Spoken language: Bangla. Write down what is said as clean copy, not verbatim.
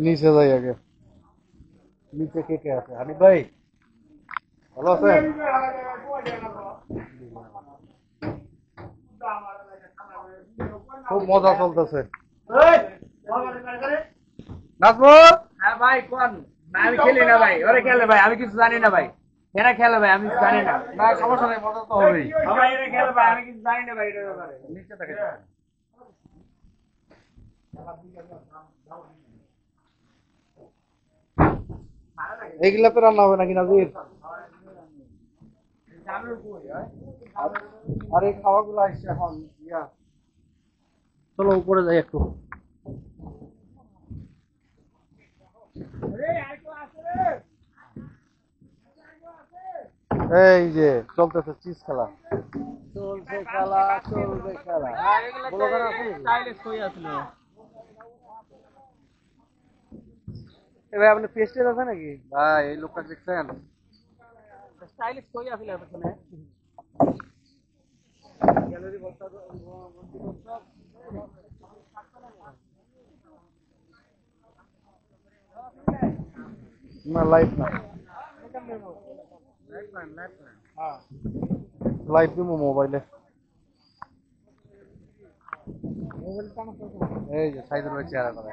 নিচে যাই আগে। নিচে কে কে আছে? হানিফ ভাই ভালো আছেন? খুব মজা চলতেছে। নাজমুল, হ্যাঁ ভাই কোন? না আমি খেলি না ভাই, ওরে খেলে ভাই, আমি কিছু জানি না ভাই। এরা খেলে ভাই, আমি কিছু জানি না। না সমস্যা নেই, মজা তো হবেই। ভাই এরা খেলে ভাই, আমি কিছু জানি না ভাই এটার ব্যাপারে। নিচে থাকে। এইগুলা তো রান্না হবে নাকি নাজির? আর এই খাওয়াগুলো আসছে এখন ইয়া। চলো উপরে যাই একটু। এই যে চলতেছে চিজ খেলা। চলছে খেলা, চলবে খেলা। বলো কেন আছে নাকি? স্টাইলিশ কই আসলো? ভাই আপনি পেস্টেজ আছে নাকি? ভাই এই লোকটা দেখছেন? স্টাইলিশ কই আসলো পেছনে? গ্যালারি বলতে না, লাইভ না, লাইভ দিব মোবাইলে। এই যে সাইদুর ভাই চেহারা করে।